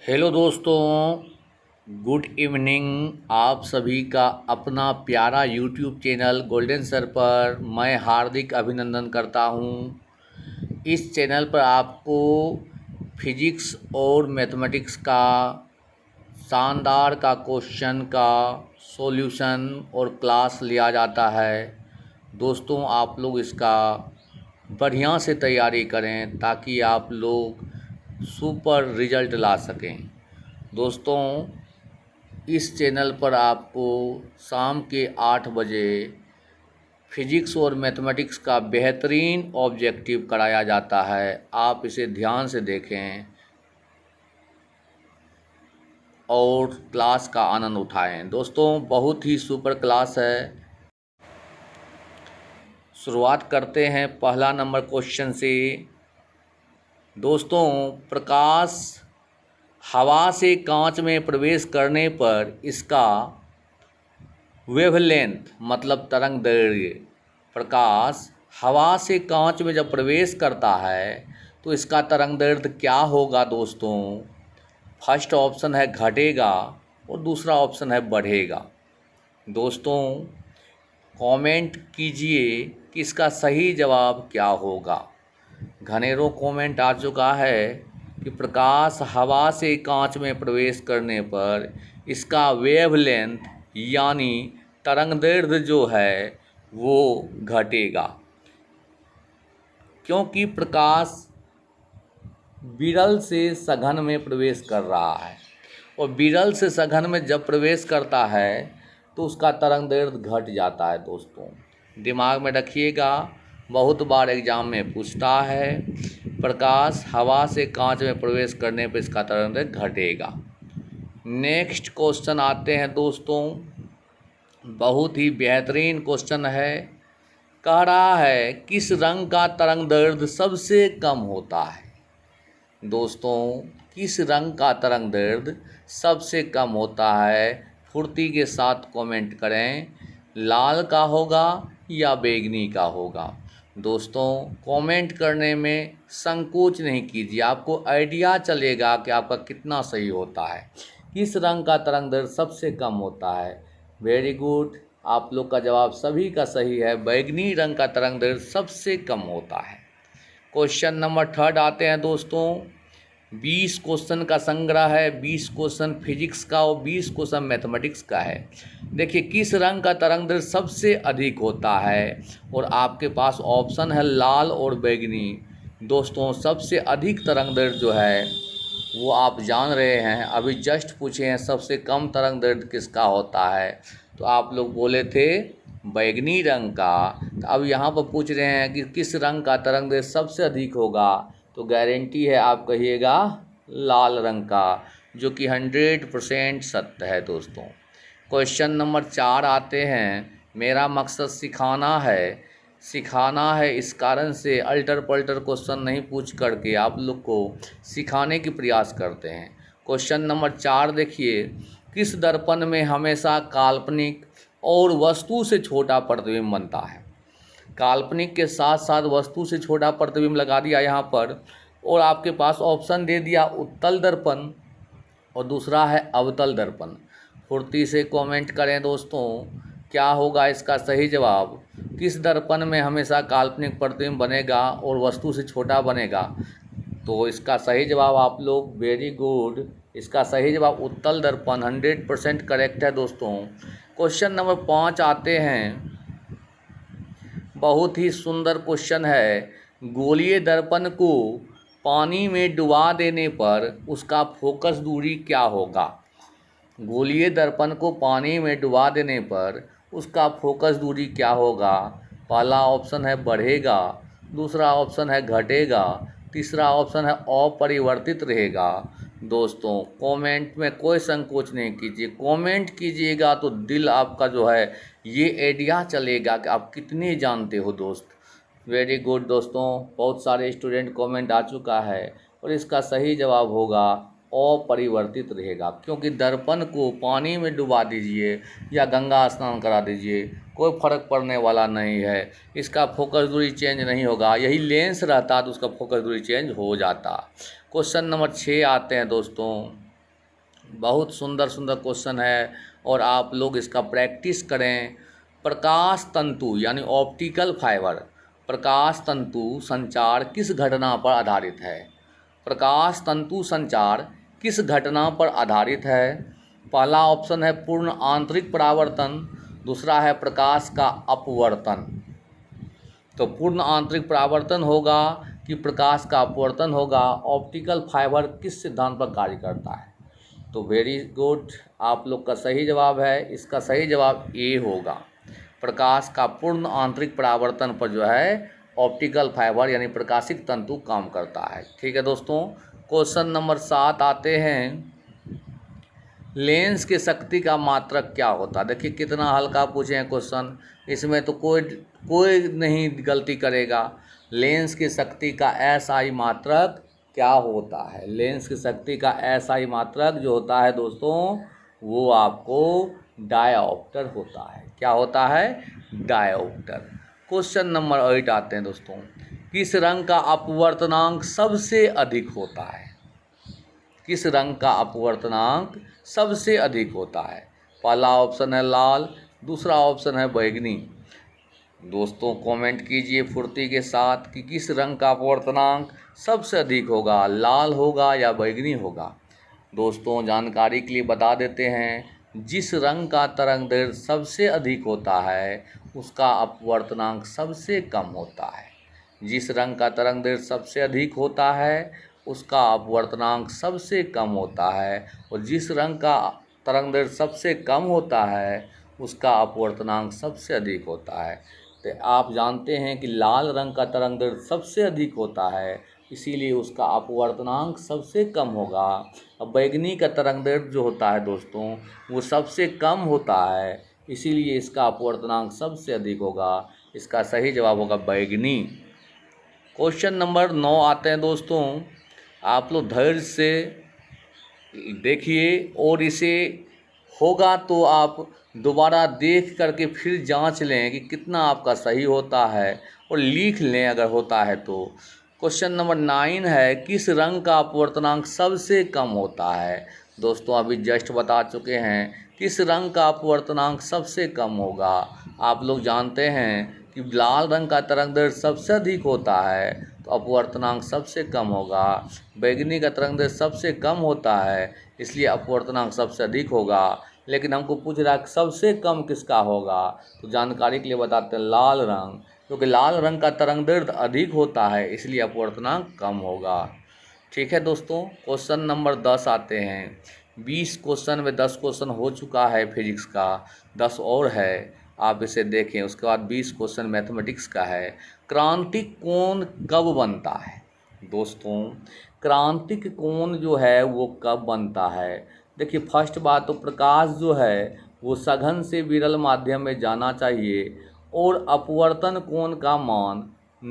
Hello दोस्तों, good evening. आप सभी का अपना प्यारा यूट्यूब चैनल गोल्डन सर पर मैं हार्दिक अभिनंदन करता हूं। इस चैनल पर आपको फिजिक्स और मैथमेटिक्स का शानदार का क्वेश्चन का सॉल्यूशन और क्लास लिया जाता है। दोस्तों, आप लोग इसका बढ़िया से तैयारी करें ताकि आप लोग सुपर रिजल्ट ला सकें। दोस्तों, इस चैनल पर आपको शाम के 8 बजे फिजिक्स और मैथमेटिक्स का बेहतरीन ऑब्जेक्टिव कराया जाता है। आप इसे ध्यान से देखें और क्लास का आनंद उठाएं। दोस्तों, बहुत ही सुपर क्लास है। शुरुआत करते हैं पहला नंबर क्वेश्चन से। दोस्तों, प्रकाश हवा से कांच में प्रवेश करने पर इसका वेवलेंथ मतलब तरंग दैर्घ्य, प्रकाश हवा से कांच में जब प्रवेश करता है तो इसका तरंग दैर्घ्य क्या होगा। दोस्तों, फर्स्ट ऑप्शन है घटेगा और दूसरा ऑप्शन है बढ़ेगा। दोस्तों, कमेंट कीजिए कि इसका सही जवाब क्या होगा। घनेरों कमेंट आ चुका है कि प्रकाश हवा से कांच में प्रवेश करने पर इसका वेवलेंथ यानी तरंगदैर्घ्य जो है वो घटेगा, क्योंकि प्रकाश विरल से सघन में प्रवेश कर रहा है और विरल से सघन में जब प्रवेश करता है तो उसका तरंगदैर्घ्य घट जाता है। दोस्तों, दिमाग में रखिएगा, बहुत बार एग्जाम में पूछता है प्रकाश हवा से कांच में प्रवेश करने पर इसका तरंगदैर्घ्य घटेगा। नेक्स्ट क्वेश्चन आते हैं। दोस्तों, बहुत ही बेहतरीन क्वेश्चन है। कह रहा है किस रंग का तरंगदैर्घ्य सबसे कम होता है। दोस्तों, किस रंग का तरंगदैर्घ्य सबसे कम होता है, फुर्ती के साथ कमेंट करें। लाल का होगा या बैंगनी का होगा। दोस्तों, कमेंट करने में संकोच नहीं कीजिए, आपको आइडिया चलेगा कि आपका कितना सही होता है। किस रंग का तरंगदैर्घ्य सबसे कम होता है। वेरी गुड, आप लोग का जवाब सभी का सही है। बैंगनी रंग का तरंगदैर्घ्य सबसे कम होता है। क्वेश्चन नंबर थर्ड आते हैं। दोस्तों, 20 क्वेश्चन का संग्रह है, 20 क्वेश्चन फिजिक्स का और 20 क्वेश्चन मैथमेटिक्स का है। देखिए, किस रंग का तरंगदैर्घ्य सबसे अधिक होता है और आपके पास ऑप्शन है लाल और बैंगनी। दोस्तों, सबसे अधिक तरंगदैर्घ्य जो है वो आप जान रहे हैं, अभी जस्ट पूछे हैं सबसे कम तरंगदैर्घ्य किसका होता है, तो आप लोग बोले थे बैंगनी रंग का। तो अब यहाँ पर पूछ रहे हैं कि किस रंग का तरंगदैर्घ्य सबसे अधिक होगा, तो गारंटी है आप कहिएगा लाल रंग का, जो कि 100% सत्य है। दोस्तों, क्वेश्चन नंबर 4 आते हैं। मेरा मकसद सिखाना है, इस कारण से अल्टर पल्टर क्वेश्चन नहीं पूछ करके आप लोग को सिखाने की प्रयास करते हैं। क्वेश्चन नंबर 4 देखिए, किस दर्पण में हमेशा काल्पनिक और वस्तु से छोटा प्रतिबिंब बनता है। काल्पनिक के साथ साथ वस्तु से छोटा प्रतिबिंब लगा दिया यहाँ पर, और आपके पास ऑप्शन दे दिया उत्तल दर्पण और दूसरा है अवतल दर्पण। फुर्ती से कमेंट करें दोस्तों, क्या होगा इसका सही जवाब। किस दर्पण में हमेशा काल्पनिक प्रतिबिंब बनेगा और वस्तु से छोटा बनेगा, तो इसका सही जवाब आप लोग वेरी गुड, इसका सही जवाब उत्तल दर्पण 100% करेक्ट है। दोस्तों, क्वेश्चन नंबर 5 आते हैं। बहुत ही सुंदर क्वेश्चन है। गोलीय दर्पण को पानी में डुबा देने पर उसका फोकस दूरी क्या होगा। गोलीय दर्पण को पानी में डुबा देने पर उसका फोकस दूरी क्या होगा। पहला ऑप्शन है बढ़ेगा, दूसरा ऑप्शन है घटेगा, तीसरा ऑप्शन है अपरिवर्तित रहेगा। दोस्तों, कमेंट में कोई संकोच नहीं कीजिए, कमेंट कीजिएगा तो दिल आपका जो है ये आइडिया चलेगा कि आप कितने जानते हो। दोस्त, वेरी गुड दोस्तों, बहुत सारे स्टूडेंट कमेंट आ चुका है और इसका सही जवाब होगा अपरिवर्तित रहेगा, क्योंकि दर्पण को पानी में डुबा दीजिए या गंगा स्नान करा दीजिए, कोई फर्क पड़ने वाला नहीं है, इसका फोकस दूरी चेंज नहीं होगा। यही लेंस रहता तो उसका फोकस दूरी चेंज हो जाता। क्वेश्चन नंबर 6 आते हैं। दोस्तों, बहुत सुंदर सुंदर क्वेश्चन है और आप लोग इसका प्रैक्टिस करें। प्रकाश तंतु यानी ऑप्टिकल फाइबर, प्रकाश तंतु संचार किस घटना पर आधारित है? प्रकाश तंतु संचार किस घटना पर आधारित है? पहला ऑप्शन है पूर्ण आंतरिक परावर्तन, दूसरा है प्रकाश का अपवर्तन। तो पूर्ण आंतरिक परावर्तन होगा कि प्रकाश का अपवर्तन होगा? ऑप्टिकल फाइबर किस सिद्धांत पर कार्य करता है? तो वेरी गुड, आप लोग का सही जवाब है, इसका सही जवाब ए होगा। प्रकाश का पूर्ण आंतरिक परावर्तन पर जो है ऑप्टिकल फाइबर यानी प्रकाशिक तंतु काम करता है। ठीक है दोस्तों, क्वेश्चन नंबर 7 आते हैं। लेंस की शक्ति का मात्रक क्या होता है? देखिए कितना हल्का पूछे हैं क्वेश्चन, इसमें तो कोई नहीं गलती करेगा। लेंस की शक्ति का एसआई मात्रक क्या होता है? लेंस की शक्ति का एसआई मात्रक जो होता है दोस्तों, वो आपको डायोप्टर होता है। क्या होता है? डायोप्टर। क्वेश्चन नंबर 8 आते हैं दोस्तों। किस रंग का अपवर्तनांक सबसे अधिक होता है? किस रंग का अपवर्तनांक सबसे अधिक होता है? पहला ऑप्शन है लाल, दूसरा ऑप्शन है बैगनी। दोस्तों कमेंट कीजिए फुर्ती के साथ कि किस रंग का अपवर्तनांक सबसे अधिक होगा, लाल होगा या बैगनी होगा। दोस्तों जानकारी के लिए बता देते हैं, जिस रंग का तरंग दैर्ध्य सबसे अधिक होता है उसका अपवर्तनांक सबसे कम होता है। जिस रंग का तरंग दैर्ध्य सबसे अधिक होता है उसका अपवर्तनांक सबसे कम होता है, और जिस रंग का तरंग दैर्ध्य सबसे कम होता है उसका अपवर्तनांक सबसे अधिक होता है। तो आप जानते हैं कि लाल रंग का तरंग दैर्ध्य सबसे अधिक होता है, इसीलिए उसका अपवर्तनांक सबसे कम होगा। अब बैगनी का तरंग दैर्ध्य जो होता है दोस्तों वो सबसे कम होता है, इसीलिए इसका अपवर्तनांक सबसे अधिक होगा। इसका सही जवाब होगा बैगनी। क्वेश्चन नंबर 9 आते हैं दोस्तों। आप लोग धैर्य से देखिए और इसे होगा तो आप दोबारा देख करके फिर जांच लें कि कितना आपका सही होता है, और लिख लें अगर होता है तो। क्वेश्चन नंबर 9 है, किस रंग का अपवर्तनांक सबसे कम होता है? दोस्तों अभी जस्ट बता चुके हैं किस रंग का अपवर्तनांक सबसे कम होगा। आप लोग जानते हैं कि लाल रंग का तरंग दैर्ध्य सबसे अधिक होता है तो अपवर्तनांक सबसे कम होगा। बैगनी का तरंग दैर्ध्य सबसे कम होता है इसलिए अपवर्तनांक सबसे अधिक होगा। लेकिन हमको पूछ रहा है सबसे कम किसका होगा, तो जानकारी के लिए बताते हैं लाल रंग, क्योंकि लाल रंग का तरंग दैर्ध्य अधिक होता है इसलिए अपवर्तनांक कम होगा। ठीक है दोस्तों, क्वेश्चन नंबर 10 आते हैं। 20 क्वेश्चन में 10 क्वेश्चन हो चुका है फिजिक्स का, 10 और है, आप इसे देखें। उसके बाद 20 क्वेश्चन मैथमेटिक्स का है। क्रांतिक कोण कब बनता है? दोस्तों क्रांतिक कोण जो है वो कब बनता है? देखिए फर्स्ट बात तो प्रकाश जो है वो सघन से विरल माध्यम में जाना चाहिए और अपवर्तन कोण का मान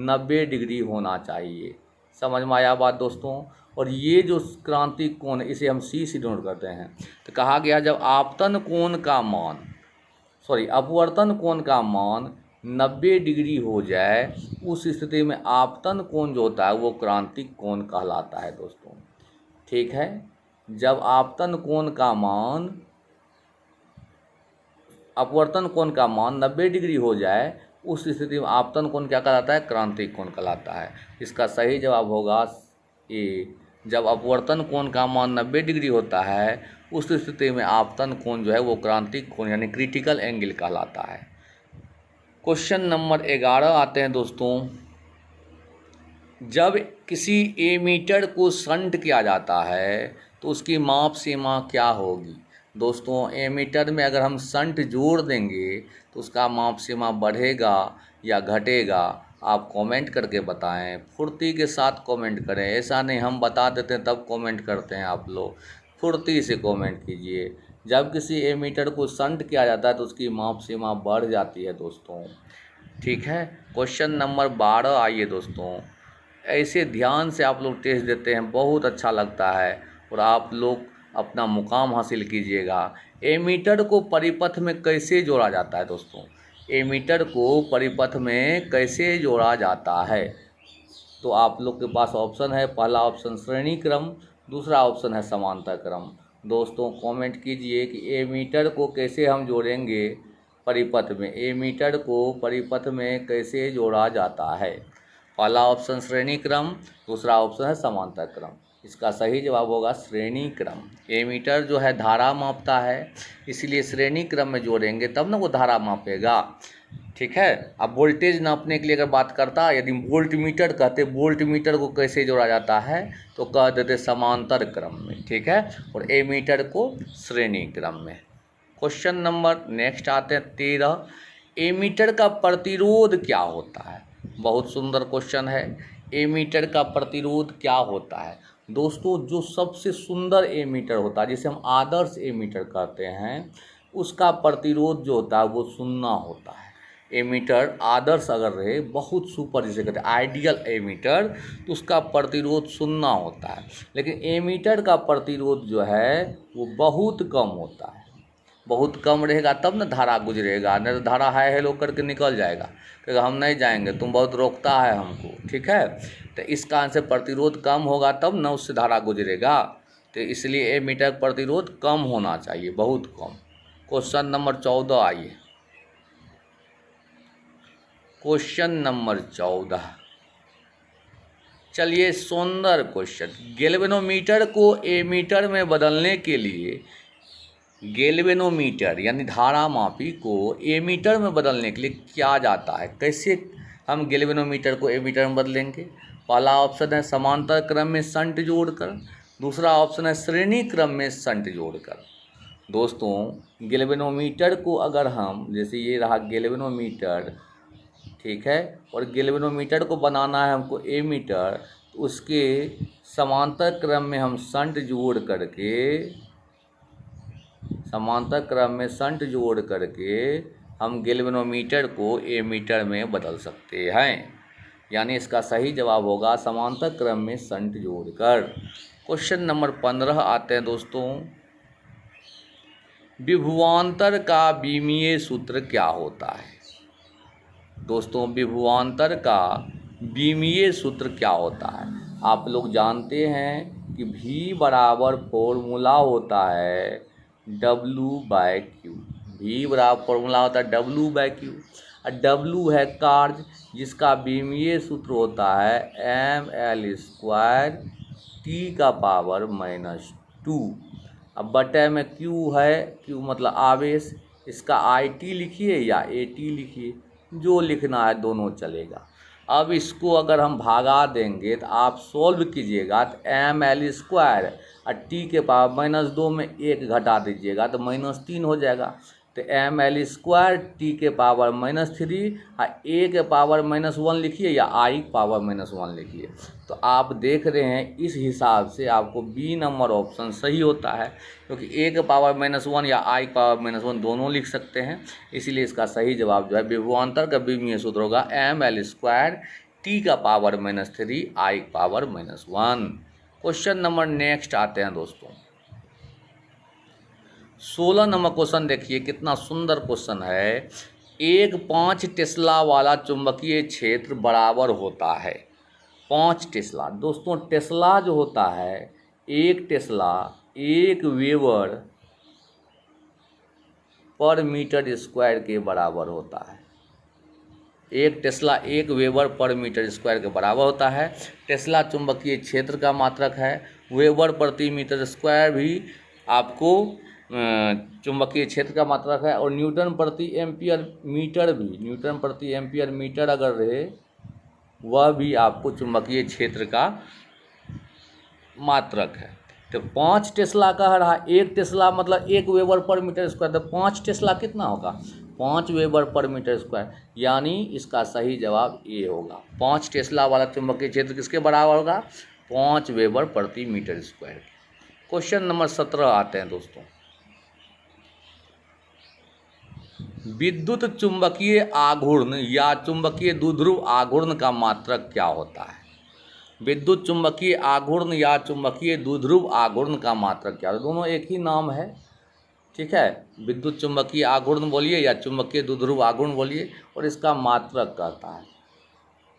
90 डिग्री होना चाहिए। समझ में आया बात दोस्तों? और ये जो क्रांतिक कोण इसे हम सी से डिनोट करते हैं। तो कहा गया जब आपतन कोण का मान अपवर्तन कोण का मान 90 डिग्री हो जाए उस स्थिति में आपतन कोण जो होता है वो क्रांतिक कोण कहलाता है दोस्तों। ठीक है, जब आपतन कोण का मान अपवर्तन कोण का मान 90 डिग्री हो जाए उस स्थिति में आपतन कोण क्या कहलाता है? क्रांतिक कोण कहलाता है। इसका सही जवाब होगा ए। जब अपवर्तन कोण का मान 90 डिग्री होता है उस स्थिति में आपतन कोण जो है वो क्रांतिक कोण यानी क्रिटिकल एंगल कहलाता है। क्वेश्चन नंबर 11 आते हैं दोस्तों। जब किसी एमीटर को शंट किया जाता है तो उसकी माप सीमा क्या होगी? दोस्तों एमीटर में अगर हम शंट जोड़ देंगे तो उसका माप सीमा बढ़ेगा या घटेगा? आप कमेंट करके बताएं, फुर्ती के साथ कमेंट करें। ऐसा नहीं हम बता देते हैं तब कमेंट करते हैं, आप लोग फुर्ती से कमेंट कीजिए। जब किसी एमीटर को शंट किया जाता है तो उसकी माप सीमा बढ़ जाती है दोस्तों। ठीक है, क्वेश्चन नंबर 12 आइए दोस्तों। ऐसे ध्यान से आप लोग टेस्ट देते हैं, बहुत अच्छा लगता है और आप लोग अपना मुकाम हासिल कीजिएगा। एमीटर को परिपथ में कैसे जोड़ा जाता है दोस्तों? एमीटर को परिपथ में कैसे जोड़ा जाता है? तो आप लोग के पास ऑप्शन है, पहला ऑप्शन श्रेणी क्रम, दूसरा ऑप्शन है समांतर क्रम। दोस्तों कमेंट कीजिए कि एमीटर को कैसे हम जोड़ेंगे परिपथ में, एमीटर को परिपथ में कैसे जोड़ा जाता है। पहला ऑप्शन श्रेणी क्रम, दूसरा ऑप्शन है समांतर क्रम। इसका सही जवाब होगा श्रेणी क्रम। एमीटर जो है धारा मापता है, इसलिए श्रेणी क्रम में जोड़ेंगे तब ना वो धारा मापेगा। ठीक है। अब वोल्टेज नापने के लिए अगर बात करता, यदि वोल्ट मीटर कहते, वोल्ट मीटर को कैसे जोड़ा जाता है तो कह देते समांतर क्रम में। ठीक है। और एमीटर को श्रेणी क्रम में। क्वेश्चन नंबर नेक्स्ट आते हैं 13। एमीटर का प्रतिरोध क्या होता है। बहुत सुंदर क्वेश्चन है। एमीटर का प्रतिरोध क्या होता है। दोस्तों जो सबसे सुंदर एमीटर होता है, जिसे हम आदर्श एमीटर कहते हैं, उसका प्रतिरोध जो होता है वो शून्य होता है। एमीटर आदर्श अगर रहे, बहुत सुपर जिसे कहते हैं आइडियल एमीटर, तो उसका प्रतिरोध शून्य होता है। लेकिन एमीटर का प्रतिरोध जो है वो बहुत कम होता है। बहुत कम रहेगा तब ना धारा गुजरेगा, नहीं तो धारा हाय हेलो करके निकल जाएगा, क्योंकि हम नहीं जाएंगे, तुम बहुत रोकता है हमको। ठीक है। तो इस कारण से प्रतिरोध कम होगा तब ना उससे धारा गुजरेगा। तो इसलिए एमीटर प्रतिरोध कम होना चाहिए, बहुत कम। क्वेश्चन नंबर 14 आइए। क्वेश्चन नंबर 14, चलिए सुंदर क्वेश्चन। गैल्वेनोमीटर को एमीटर में बदलने के लिए, गैल्वेनोमीटर यानी धारा मापी को एमीटर में बदलने के लिए क्या जाता है, कैसे हम गैल्वेनोमीटर को एमीटर में बदलेंगे। पहला ऑप्शन है समांतर क्रम में शंट जोड़कर, दूसरा ऑप्शन है श्रेणी क्रम में शंट जोड़कर। दोस्तों गैल्वेनोमीटर को अगर हम, जैसे ये रहा गैल्वेनोमीटर, ठीक है, और गैल्वेनोमीटर को बनाना है हमको एमीटर, तो उसके समांतर क्रम में हम शंट जोड़ करके, समांतर क्रम में शंट जोड़ करके हम गैल्वेनोमीटर को एमीटर में बदल सकते हैं। यानी इसका सही जवाब होगा समांतर क्रम में शंट जोड़कर। क्वेश्चन नंबर 15 आते हैं दोस्तों। विभवांतर का विमीय सूत्र क्या होता है। दोस्तों विभवांतर का विमीय सूत्र क्या होता है। आप लोग जानते हैं कि V बराबर फॉर्मूला होता है W/Q। V बराबर फॉर्मूला होता है W/Q, और W है कार्य, जिसका विमीय सूत्र होता है mL² T⁻⁻²। अब बटे में Q है, Q मतलब आवेश, इसका IT लिखिए या AT लिखिए, जो लिखना है दोनों चलेगा। अब इसको अगर हम भागा देंगे तो आप सॉल्व कीजिएगा तो mL² और T⁻2 में 1 घटा दीजिएगा तो -3 हो जाएगा। तो mL² T⁻3 और A⁻−1 लिखिए या I⁻−1 लिखिए। तो आप देख रहे हैं इस हिसाब से आपको बी नंबर ऑप्शन सही होता है, क्योंकि A⁻−1 या I⁻−1 दोनों लिख सकते हैं। इसीलिए इसका सही जवाब जो है विभवांतर का विमीय सूत्र होगा mL² T⁻3 I⁻−1। Question number next आते हैं दोस्तों। 16 नंबर क्वेश्चन देखिए, कितना सुंदर क्वेश्चन है। एक 5 टेस्ला वाला चुंबकीय क्षेत्र बराबर होता है 5 टेस्ला। दोस्तों टेस्ला जो होता है, 1 टेस्ला 1 वेबर पर मीटर स्क्वायर के बराबर होता है। 1 टेस्ला 1 वेबर पर मीटर स्क्वायर के बराबर होता है। टेस्ला चुंबकीय क्षेत्र का मात्रक है। वेबर प्रति मीटर स्क्वायर भी आपको चुंबकीय क्षेत्र का मात्रक है। और न्यूटन प्रति एम्पियर मीटर भी, न्यूटन प्रति एम्पियर मीटर अगर रहे, वह भी आपको चुंबकीय क्षेत्र का मात्रक है। तो 5 टेस्ला कह रहा, 1 टेस्ला मतलब 1 वेबर पर मीटर स्क्वायर, तो 5 टेस्ला कितना होगा 5 वेबर पर मीटर स्क्वायर। यानी इसका सही जवाब ए होगा। 5 टेस्ला वाला चुंबकीय क्षेत्र किसके बराबर होगा 5 वेबर प्रति मीटर स्क्वायर। क्वेश्चन नंबर 17 आते हैं दोस्तों। विद्युत चुंबकीय आघूर्ण या चुंबकीय द्विध्रुव आघूर्ण का मात्रक क्या होता है। विद्युत चुंबकीय आघूर्ण या चुंबकीय द्विध्रुव आघूर्ण का मात्रक क्या है। दोनों एक ही नाम है, ठीक है। विद्युत चुंबकीय आघूर्ण बोलिए या चुंबकीय द्विध्रुव आघूर्ण बोलिए, और इसका मात्रक कहता है।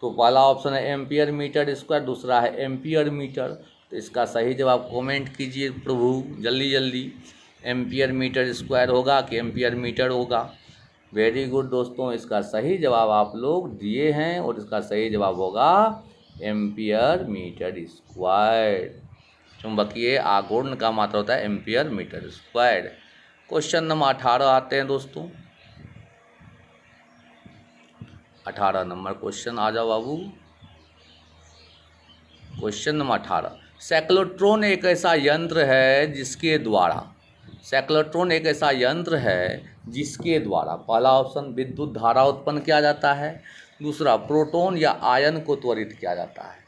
तो पहला ऑप्शन है एम्पियर मीटर स्क्वायर, दूसरा है एम्पियर मीटर। तो इसका सही जवाब कमेंट कीजिए प्रभु जल्दी जल्दी। एम्पियर मीटर स्क्वायर होगा कि एम्पियर मीटर होगा? वेरी गुड दोस्तों, इसका सही जवाब आप लोग दिए हैं और इसका सही जवाब होगा एम्पियर मीटर स्क्वायर। चुंबकीय आघूर्ण का मात्रा होता है ampere metre square. Question number 18 आते हैं दोस्तों। 18 नंबर क्वेश्चन आ जाओ बाबू। क्वेश्चन नंबर 18, साइक्लोट्रॉन एक ऐसा यंत्र है जिसके द्वारा, साइक्लोट्रॉन एक ऐसा यंत्र है जिसके द्वारा पहला ऑप्शन विद्युत धारा उत्पन्न किया जाता है, दूसरा प्रोटॉन या आयन को त्वरित किया जाता है।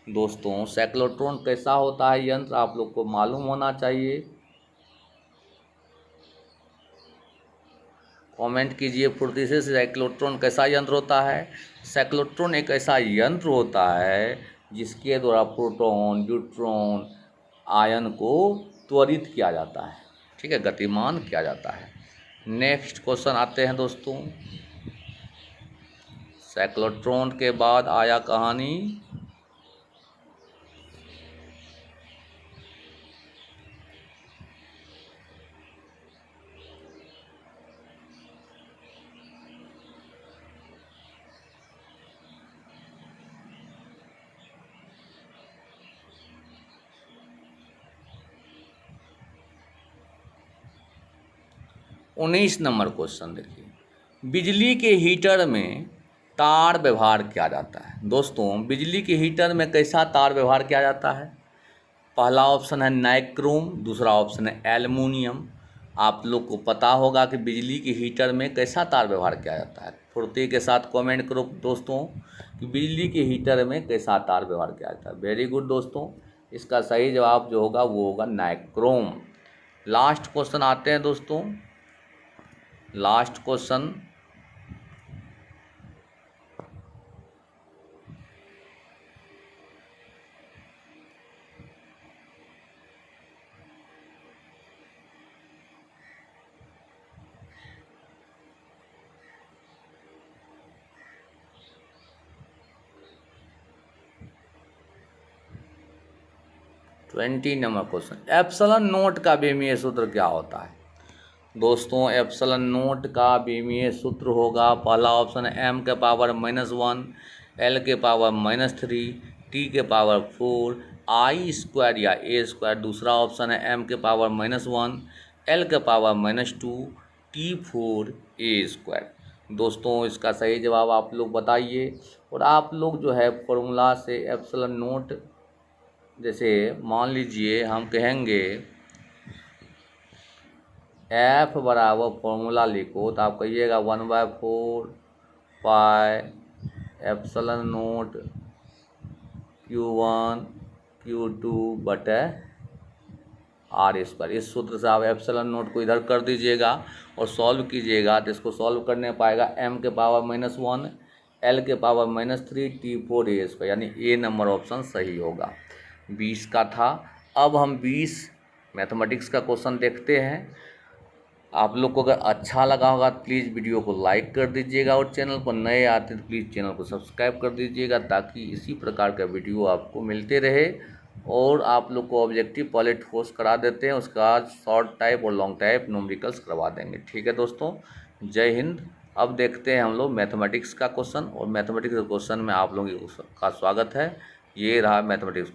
दोस्तों साइक्लोट्रॉन कैसा होता है यंत्र आप लोग को मालूम होना चाहिए। कमेंट कीजिए फुर्ती से, साइक्लोट्रॉन कैसा यंत्र होता है? साइक्लोट्रॉन एक ऐसा यंत्र होता है जिसके द्वारा प्रोटॉन, न्यूट्रॉन, आयन को त्वरित किया जाता है, ठीक है, गतिमान किया जाता है। नेक्स्ट क्वेश्चन आते हैं दोस्तों। साइक्लोट्रॉन के बाद आया कहानी उन्नीस नंबर क्वेश्चन देखिए, बिजली के हीटर में तार व्यवहार किया जाता है। दोस्तों बिजली के हीटर में कैसा तार व्यवहार किया जाता है? पहला ऑप्शन है नाइक्रोम, दूसरा ऑप्शन है एल्युमिनियम। आप लोग को पता होगा कि बिजली के हीटर में कैसा तार व्यवहार किया जाता है। फुर्ती के साथ कमेंट करो दोस्तों कि बिजली के हीटर में कैसा तार व्यवहार किया जाता है। वेरी गुड दोस्तों, इसका सही जवाब जो होगा वो होगा नाइक्रोम। लास्ट क्वेश्चन आते हैं दोस्तों। Last question, twenty number question, epsilon note का विमीय सूत्र क्या होता है? दोस्तों एप्सिलॉन नोट का विमीय सूत्र होगा, पहला ऑप्शन है m के पावर -1, l के पावर -3, t के पावर 4, i स्क्वायर या a स्क्वायर। दूसरा ऑप्शन है m के पावर -1, l के पावर -2, t4 a स्क्वायर। दोस्तों इसका सही जवाब आप लोग बताइए। और आप लोग जो है फॉर्मूला से एप्सिलॉन नोट, जैसे मान लीजिए हम कहेंगे F बराबर फॉर्मूला लिखो तो आप कहिएगा 1/4 pi epsilon note Q1 Q2 बटे R स्क्वायर। इस सूत्र से आप एप्सिलॉन नोट को इधर कर दीजिएगा और सॉल्व कीजिएगा तो इसको सॉल्व करने पाएगा m के पावर -1, l के पावर -3, t4 a स्क्वायर, यानी ए नंबर ऑप्शन सही होगा। 20 का था। अब हम 20 मैथमेटिक्स का क्वेश्चन देखते हैं। आप लोग को अगर अच्छा लगा होगा तो प्लीज़ वीडियो को लाइक कर दीजिएगा और चैनल पर नए आते तो प्लीज़ चैनल को सब्सक्राइब कर दीजिएगा ताकि इसी प्रकार का वीडियो आपको मिलते रहे। और आप लोग को ऑब्जेक्टिव पहले ठोस करा देते हैं, उसके बाद शॉर्ट टाइप और लॉन्ग टाइप न्यूमेरिकल्स करवा देंगे। ठीक है दोस्तों, जय हिंद। अब देखते हैं हम लोग मैथमेटिक्स का क्वेश्चन, और मैथमेटिक्स के क्वेश्चन में आप लोगों का स्वागत है। ये रहा mathematics.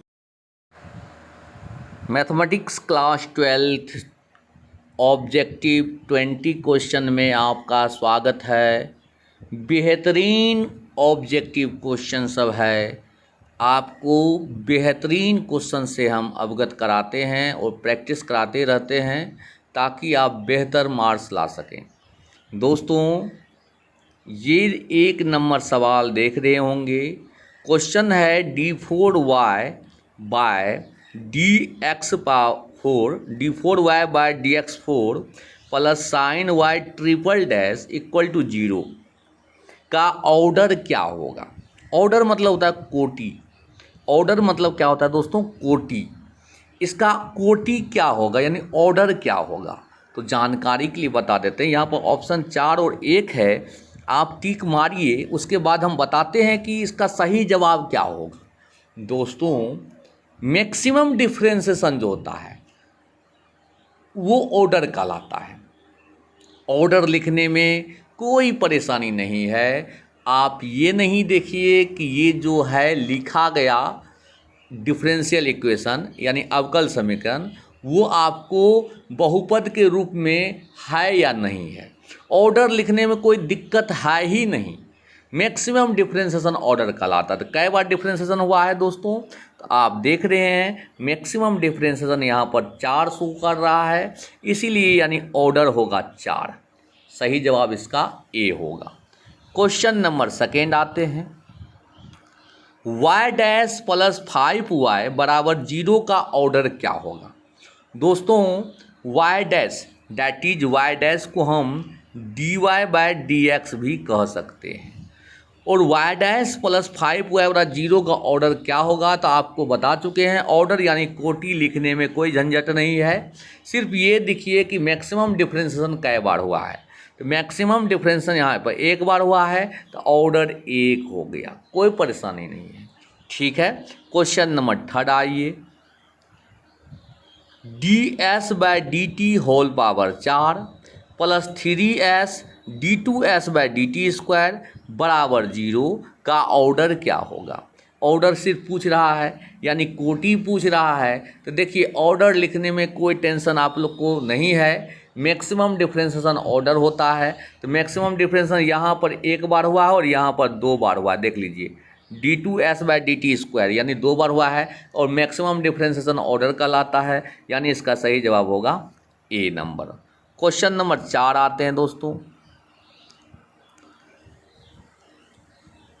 Mathematics class 12 objective 20 question में आपका स्वागत है। बेहतरीन ऑब्जेक्टिव क्वेश्चन सब है, आपको बेहतरीन क्वेश्चन से हम अवगत कराते हैं और प्रैक्टिस कराते रहते हैं ताकि आप बेहतर मार्क्स ला सकें। दोस्तों ये 1 नंबर सवाल देख रहे होंगे। क्वेश्चन है d4y by d4y plus sine y triple dash equal to 0 का ऑर्डर क्या होगा? ऑर्डर मतलब होता है कोटि। ऑर्डर मतलब क्या होता है दोस्तों? कोटि। इसका कोटि क्या होगा यानी ऑर्डर क्या होगा? तो जानकारी के लिए बता देते हैं। यहाँ पर ऑप्शन 4 और 1 है, आप टिक मारिए, उसके बाद हम बताते हैं कि इसका सही जवाब क्या होगा। दोस्तों मैक्सिमम डिफरेंशिएशन जो होता है वो ऑर्डर कहलाता है। ऑर्डर लिखने में कोई परेशानी नहीं है। आप ये नहीं देखिए कि ये जो है लिखा गया डिफरेंशियल इक्वेशन यानी अवकल समीकरण वो आपको बहुपद के रूप में है या नहीं है। ऑर्डर लिखने में कोई दिक्कत है ही नहीं। मैक्सिमम डिफरेंशिएशन ऑर्डर कहलाता है। तो कई बार डिफरेंशिएशन हुआ है दोस्तों, तो आप देख रहे हैं मैक्सिमम डिफरेंशिएशन यहाँ पर 4 शो कर रहा है, इसीलिए यानी ऑर्डर होगा 4। सही जवाब इसका ए होगा। क्वेश्चन नंबर सेकेंड आते हैं। y डैश प्लस 5y बराबर 0 का ऑर्डर क्या होगा। दोस्तों y dash that is y dash को हम dy/dx भी कह सकते हैं और y डैश प्लस 5y बराबर 0 का ऑर्डर क्या होगा तो आपको बता चुके हैं। ऑर्डर यानी कोटि लिखने में कोई झंझट नहीं है। सिर्फ ये देखिए कि मैक्सिमम डिफरेंशिएशन कै बार हुआ है। तो मैक्सिमम डिफरेंशिएशन यहाँ पर एक बार हुआ है तो ऑर्डर 1 हो गया, कोई परेशानी नहीं है। ठीक है, क्वेश्चन नंबर थर्ड आइए। ds/dt whole power 4 plus 3s d2s/dt² बराबर 0 का ऑर्डर क्या होगा। ऑर्डर सिर्फ पूछ रहा है यानी कोटि पूछ रहा है। तो देखिए ऑर्डर लिखने में कोई टेंशन आप लोग को नहीं है। मैक्सिमम डिफरेंशिएशन ऑर्डर होता है। तो मैक्सिमम डिफरेंशिएशन यहाँ पर एक बार हुआ है और यहाँ पर 2 बार हुआ है। देख लीजिए d2s/dt² यानी 2 बार हुआ है और मैक्सिमम डिफरेंशिएशन ऑर्डर कहलाता है, यानी इसका सही जवाब होगा ए नंबर। क्वेश्चन नंबर 4 आते हैं दोस्तों।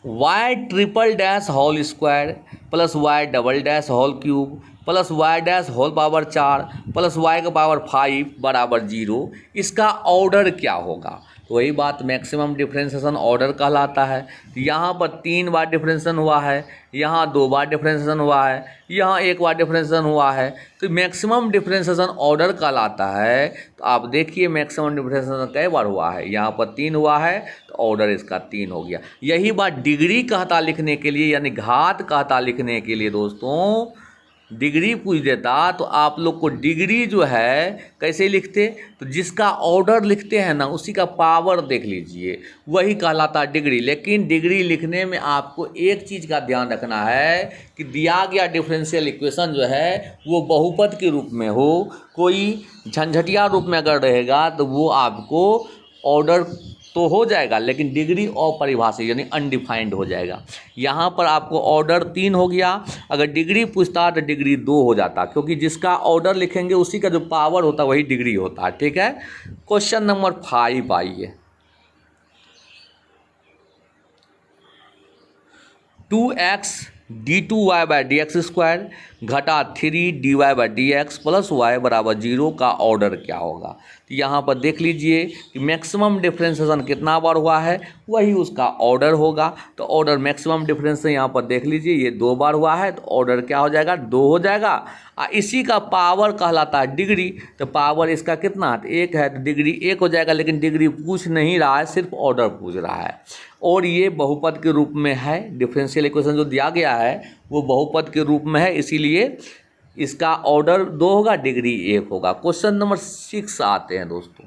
y triple dash whole square plus y double dash whole cube plus y dash whole power 4 plus y का पावर 5 बराबर 0, इसका ऑर्डर क्या होगा। तो वही बात मैक्सिमम डिफरेंशिएशन ऑर्डर कहलाता है। तो यहाँ पर 3 बार डिफरेंशिएशन हुआ है, यहाँ 2 बार डिफरेंशिएशन हुआ है, यहाँ 1 बार डिफरेंशिएशन हुआ है। तो मैक्सिमम डिफरेंशिएशन ऑर्डर कहलाता है। तो आप देखिए मैक्सिमम डिफरेंशिएशन कई बार हुआ है, यहाँ पर 3 हुआ है तो ऑर्डर इसका 3 हो गया। यही बात डिग्री कहता लिखने के लिए यानी घात कहता लिखने के लिए दोस्तों डिग्री पूछ देता तो आप लोग को डिग्री जो है कैसे लिखते, तो जिसका ऑर्डर लिखते हैं ना उसी का पावर देख लीजिए, वही कहलाता डिग्री। लेकिन डिग्री लिखने में आपको एक चीज़ का ध्यान रखना है कि दिया गया डिफरेंशियल इक्वेशन जो है वो बहुपद के रूप में हो। कोई झंझटिया रूप में अगर रहेगा तो वो आपको ऑर्डर तो हो जाएगा लेकिन डिग्री अपरिभाषित यानी अनडिफाइंड हो जाएगा। यहाँ पर आपको ऑर्डर 3 हो गया, अगर डिग्री पूछता तो डिग्री 2 हो जाता, क्योंकि जिसका ऑर्डर लिखेंगे उसी का जो पावर होता है वही डिग्री होता है। ठीक है, क्वेश्चन नंबर 5 आइए। 2x d2y/dx² घटा 3 dy/dx प्लस y बराबर 0 का ऑर्डर क्या होगा। तो यहाँ पर देख लीजिए कि मैक्सिमम डिफरेंशिएशन कितना बार हुआ है वही उसका ऑर्डर होगा। तो ऑर्डर मैक्सिमम डिफरेंशिएशन यहाँ पर देख लीजिए ये 2 बार हुआ है तो ऑर्डर क्या हो जाएगा 2 हो जाएगा। इसी का पावर कहलाता है डिग्री। तो पावर इसका कितना है 1 है तो डिग्री 1 हो जाएगा। लेकिन डिग्री पूछ नहीं रहा है, सिर्फ ऑर्डर पूछ रहा है और ये बहुपद के रूप में है। डिफरेंशियल इक्वेशन जो दिया गया है वो बहुपद के रूप में है, इसीलिए इसका ऑर्डर 2 होगा, डिग्री 1 होगा। क्वेश्चन नंबर 6 आते हैं दोस्तों।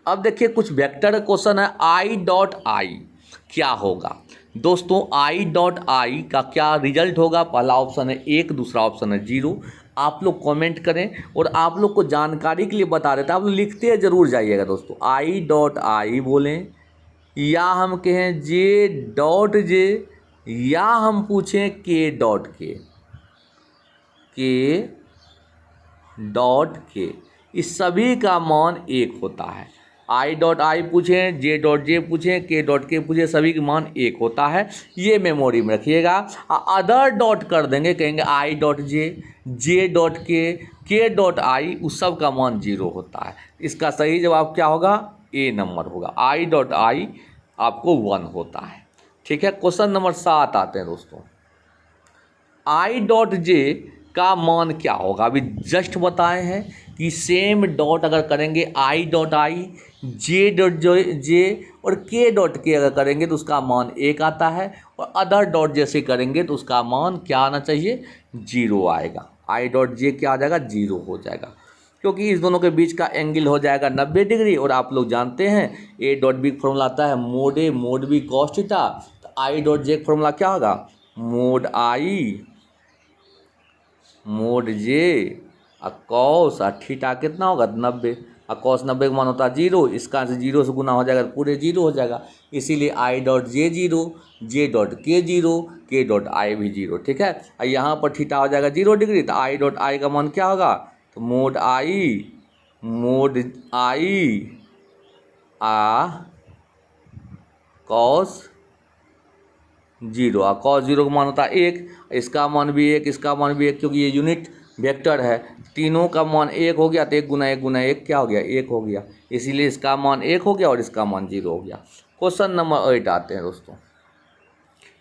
अब देखिए कुछ वेक्टर क्वेश्चन है। I.I क्या होगा दोस्तों। I.I का क्या रिजल्ट होगा। पहला ऑप्शन है 1, दूसरा ऑप्शन है 0। आप लोग कमेंट करें और आप लोग को जानकारी के लिए बता देते हैं, आप लोग लिखते जरूर जाइएगा दोस्तों। I.I बोलें या हम कहें J.J या हम पूछें K.K, इस सभी का मान 1 होता है। I.I पूछें, J.J पूछें, K.K पूछें, सभी का मान 1 होता है। ये मेमोरी में रखिएगा। अदर डॉट कर देंगे, कहेंगे I.J, J.K, K.I, उस सब का मान 0 होता है। इसका सही जवाब क्या होगा ए नंबर होगा। I.I आपको 1 होता है। ठीक है, क्वेश्चन नंबर 7 आते हैं दोस्तों। I.J का मान क्या होगा। अभी जस्ट बताए हैं कि सेम डॉट अगर करेंगे I.I, J.J और K.K अगर करेंगे तो उसका मान 1 आता है और अदर डॉट जैसे करेंगे तो उसका मान क्या आना चाहिए, 0 आएगा। आई डॉट जे क्या आ जाएगा, 0 हो जाएगा, क्योंकि इस दोनों के बीच का एंगल हो जाएगा 90 डिग्री। और आप लोग जानते हैं ए डॉट बी फॉर्मूला आता है mod A mod B cos theta, तो आई डॉट जे फॉर्मूला क्या होगा, mode I mode J cos theta कितना होगा 90, और कॉस 90 का मान होता है 0, इसका 0 से गुना हो जाएगा तो पूरे 0 हो जाएगा। इसीलिए I dot J 0, J dot के 0, के डॉट आई भी 0। ठीक है, और यहाँ पर थीटा हो जाएगा 0 डिग्री, तो आई डॉट आई का मान क्या होगा, तो मोड आई आ कॉस 0, और कॉस 0 का मान होता है 1, इसका मान भी 1, इसका मान भी 1, क्योंकि ये यूनिट वेक्टर है, तीनों का मान 1 हो गया, तो 1 गुना 1 गुना 1 क्या हो गया, 1 हो गया, इसीलिए इसका मान 1 हो गया और इसका मान 0 हो गया। क्वेश्चन नंबर 8 आते हैं दोस्तों,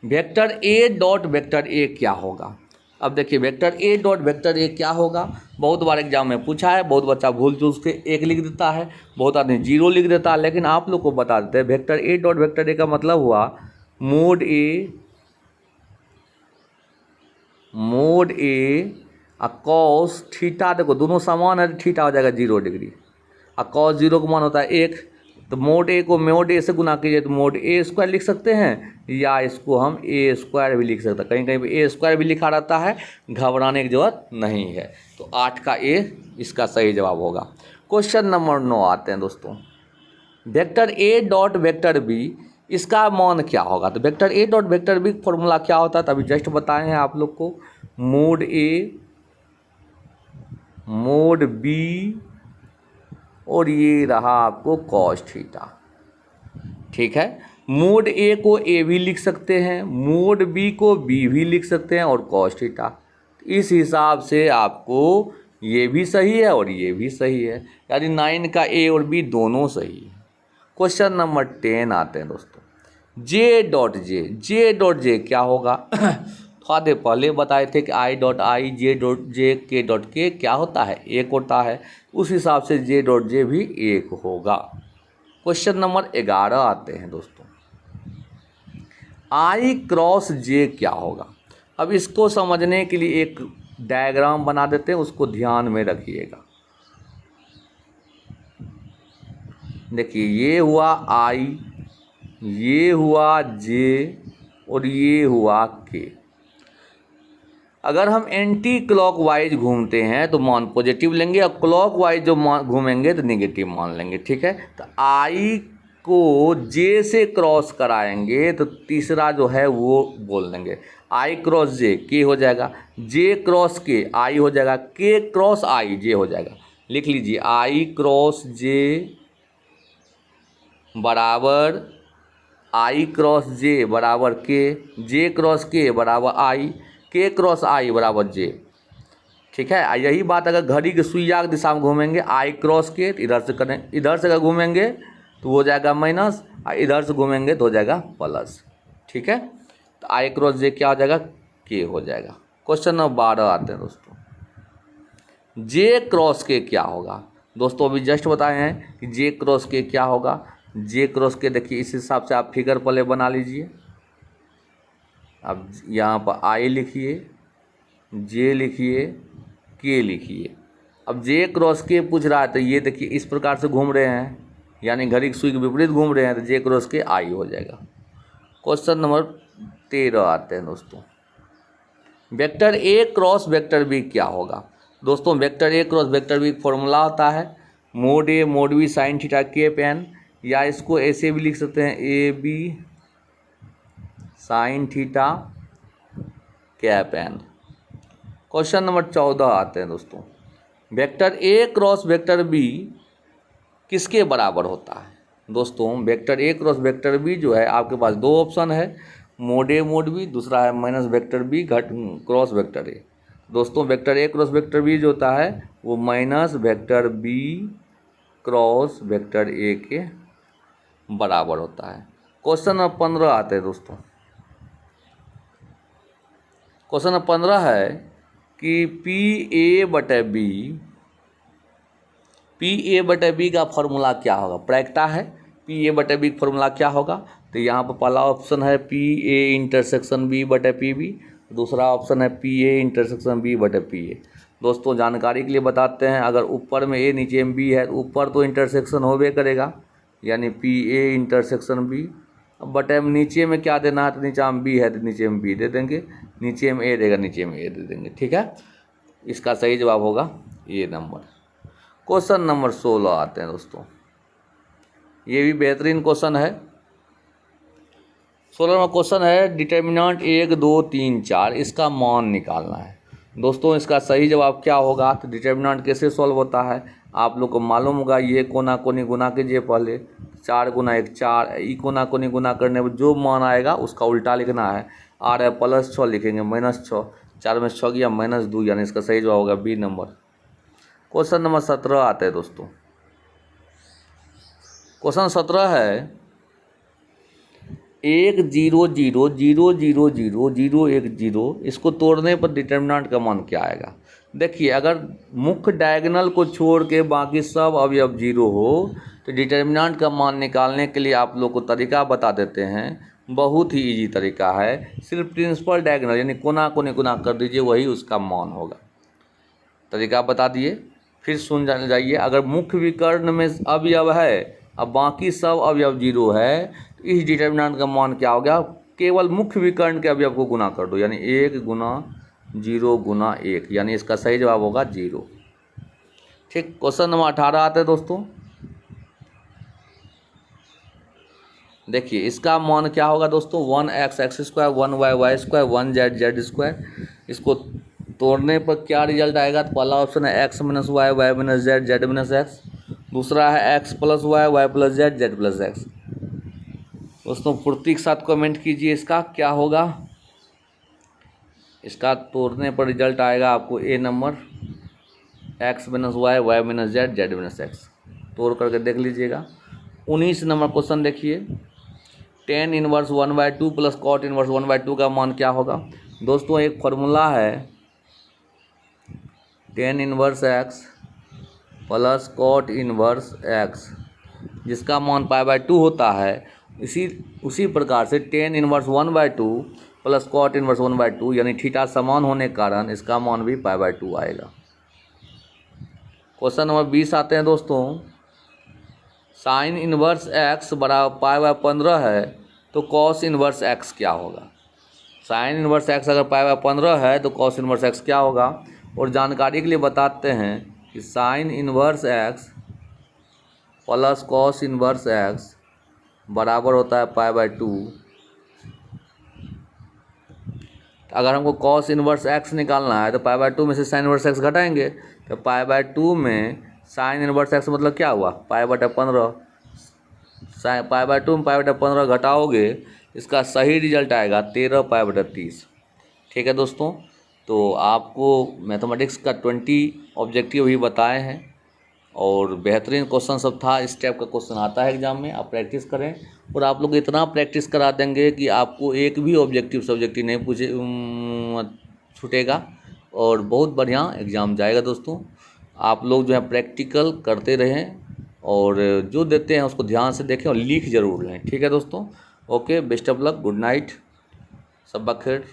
vector A dot vector A क्या होगा। अब देखिए vector A dot vector A क्या होगा, बहुत बार एग्जाम में पूछा है, बहुत बच्चा भूल चूक के 1 लिख देता है, बहुत आदमी 0 लिख देता है, लेकिन आप लोग को बता देते हैं vector A dot vector A का मतलब हुआ मोड ए कॉस थीटा, देखो दोनों समान है, थीटा हो जाएगा 0 डिग्री, और कॉस 0 का मान होता है 1, तो मोड ए को मोड ए से गुना कीजिए तो मोड ए स्क्वायर लिख सकते हैं, या इसको हम ए स्क्वायर भी लिख सकते हैं, कहीं कहीं पे ए स्क्वायर भी लिखा रहता है, घबराने की जरूरत नहीं है। तो 8 का ए इसका सही जवाब होगा। क्वेश्चन नंबर 9 आते हैं दोस्तों, vector A dot vector B इसका मान क्या होगा। तो vector A dot vector B formula क्या होता है, तभी जस्ट बताए हैं आप लोग को, मोड ए मोड बी और ये रहा आपको कॉस थीटा। ठीक है, मोड ए को ए भी लिख सकते हैं, मोड बी को बी भी लिख सकते हैं और कॉस थीटा। इस हिसाब से आपको ये भी सही है और ये भी सही है, यानी 9 का ए और बी दोनों सही है। क्वेश्चन नंबर 10 आते हैं दोस्तों, जे डॉट जे क्या होगा। थोड़ा देर पहले बताए थे कि I dot I, J dot J, के डॉट के क्या होता है, 1 होता है, उस हिसाब से जे डॉट जे भी 1 होगा। क्वेश्चन नंबर 11 आते हैं दोस्तों, आई क्रॉस जे क्या होगा। अब इसको समझने के लिए एक डायग्राम बना देते हैं, उसको ध्यान में रखिएगा। देखिए ये हुआ आई, ये हुआ जे और ये हुआ के। अगर हम एंटी क्लॉकवाइज घूमते हैं तो मान पॉजिटिव लेंगे, और क्लॉकवाइज जो घूमेंगे तो नेगेटिव मान लेंगे। ठीक है, तो आई को जे से क्रॉस कराएंगे तो तीसरा जो है वो बोल देंगे, आई क्रॉस जे के हो जाएगा, जे क्रॉस के आई हो जाएगा, के क्रॉस आई जे हो जाएगा। लिख लीजिए, आई क्रॉस जे बराबर आई क्रॉस जे बराबर के, जे क्रॉस के बराबर आई, के क्रॉस आई बराबर जे। ठीक है, यही बात अगर घड़ी के सुइया की दिशा में घूमेंगे, आई क्रॉस के तो इधर से करें, इधर से अगर घूमेंगे तो हो जाएगा माइनस, और इधर से घूमेंगे तो हो जाएगा प्लस। ठीक है, तो आई क्रॉस जे क्या हो जाएगा, के हो जाएगा। क्वेश्चन नंबर 12 आते हैं दोस्तों, जे क्रॉस के क्या होगा। दोस्तों अभी जस्ट बताए हैं कि जे क्रॉस के क्या होगा। जे क्रॉस के देखिए इस हिसाब से आप फिगर पहले बना लीजिए। अब यहाँ पर आई लिखिए, जे लिखिए, के लिखिए। अब जे क्रॉस के पूछ रहा है तो ये देखिए इस प्रकार से घूम रहे हैं, यानी घड़ी की सुई के विपरीत घूम रहे हैं, तो जे क्रॉस के आई हो जाएगा। क्वेश्चन नंबर 13 आते हैं दोस्तों, vector A cross vector B क्या होगा। दोस्तों vector A cross vector B formula होता है mod A mod B sine theta के पेन, या इसको ऐसे भी लिख सकते हैं A B sine theta cap n. Question number 14 आते हैं दोस्तों, vector A cross vector B किसके बराबर होता है। दोस्तों vector A cross vector B जो है आपके पास 2 ऑप्शन है, मोड ए मोड बी, दूसरा है माइनस वेक्टर बी घट क्रॉस वेक्टर ए। दोस्तों vector A cross vector B जो होता है वो minus vector B cross vector A के बराबर होता है। क्वेश्चन नंबर 15 आते हैं दोस्तों, क्वेश्चन नंबर 15 है कि पी ए बटे बी का फॉर्मूला क्या होगा। प्रायिकता है, पी ए बटे बी का फॉर्मूला क्या होगा। तो यहाँ पर पहला ऑप्शन है पी ए इंटरसेक्शन बी बटे पी बी, दूसरा ऑप्शन है पी ए इंटरसेक्शन बी बटे पी ए। दोस्तों जानकारी के लिए बताते हैं, अगर ऊपर में ए नीचे में बी है तो ऊपर तो इंटरसेक्शन होबे करेगा, यानी पी ए इंटरसेक्शन बी। अब बटे में नीचे में क्या देना है, तो नीचे में बी है तो नीचे में बी दे देंगे, नीचे में ए देगा नीचे में ए दे देंगे। ठीक है, इसका सही जवाब होगा ये नंबर। क्वेश्चन नंबर 16 आते हैं दोस्तों, ये भी बेहतरीन क्वेश्चन है। 16वां क्वेश्चन है डिटर्मिनेंट 1 2 3 4, इसका मान निकालना है। दोस्तों इसका सही जवाब क्या होगा, तो डिटर्मिनेंट कैसे सॉल्व होता है आप लोग को मालूम होगा। ये कोना कोनी गुना कीजिए, पहले 4 गुना 1 4, ई कोना कोनी गुना करने पर जो मान आएगा उसका उल्टा लिखना है। आर है +6 लिखेंगे -6, 4 में 6 गया -2, यानी इसका सही जवाब होगा बी नंबर। क्वेश्चन नंबर 17 आते हैं दोस्तों। क्वेश्चन 17 है 1 0 0 0 0 0 0 1 0, इसको तोड़ने पर डिटर्मिनेंट का मान क्या आएगा। देखिए अगर मुख्य डायगोनल को छोड़ के बाकी सब अवयव 0 हो तो डिटर्मिनेंट का मान निकालने के लिए आप लोग को तरीका बता देते हैं। बहुत ही इजी तरीका है, सिर्फ प्रिंसिपल डायगोनल यानी कोना कोने गुना कर दीजिए, वही उसका मान होगा। तरीका बता दिए, फिर सुन जाइए। अगर मुख्य विकर्ण में अवयव है अब बाकी सब अवयव 0 है तो इस डिटर्मिनेंट का मान क्या हो गया, केवल मुख्य विकर्ण के अवयव को गुना कर दो, यानी 1 गुना 0 गुना 1, यानी इसका सही जवाब होगा 0। ठीक, क्वेश्चन नंबर 18 आते हैं दोस्तों। देखिए इसका मान क्या होगा दोस्तों, 1x x², 1y y², 1z z²। इसको तोड़ने पर क्या रिजल्ट आएगा, तो पहला ऑप्शन है x - y y - z z - x, दूसरा है x + y y + z z + x। दोस्तों फुर्ती के साथ कमेंट कीजिए इसका क्या होगा। इसका तोड़ने पर रिजल्ट आएगा आपको ए number, x - y y - z z - x। तोड़ करके देख लीजिएगा। 19 नंबर क्वेश्चन देखिए, tan इनवर्स 1/2 + cot इनवर्स 1/2 का मान क्या होगा। दोस्तों एक फार्मूला है tan inverse x + cot inverse x, जिसका मान π/2 होता है। उसी प्रकार से tan इनवर्स 1/2 + cot इनवर्स 1/2, यानी थीटा समान होने के कारण इसका मान भी π/2 आएगा। क्वेश्चन नंबर 20 आते हैं दोस्तों। साइन इनवर्स x बराबर π/15 है तो कॉस इनवर्स x क्या होगा। साइन इनवर्स x अगर π/15 है तो कॉस इनवर्स x क्या होगा। और जानकारी के लिए बताते हैं कि sine inverse x plus cos inverse x बराबर होता है π/2। अगर हमको कॉस इनवर्स x निकालना है तो π/2 में से साइन इनवर्स x घटाएंगे, तो π/2 में साइन इनवर्स x मतलब क्या हुआ, π/15। π/2 में π/15 घटाओगे, इसका सही रिजल्ट आएगा 13 π/30। ठीक है दोस्तों, तो आपको मैथमेटिक्स का 20 ऑब्जेक्टिव भी बताए हैं और बेहतरीन क्वेश्चन सब था। इस टाइप का क्वेश्चन आता है एग्जाम में, आप प्रैक्टिस करें और आप लोग इतना प्रैक्टिस करा देंगे कि आपको एक भी ऑब्जेक्टिव सब्जेक्टिव नहीं छूटेगा और बहुत बढ़िया एग्ज़ाम जाएगा। दोस्तों आप लोग जो है प्रैक्टिकल करते रहें और जो देते हैं उसको ध्यान से देखें और लिख ज़रूर लें। ठीक है दोस्तों, okay, best of luck, good night, सब बखैर।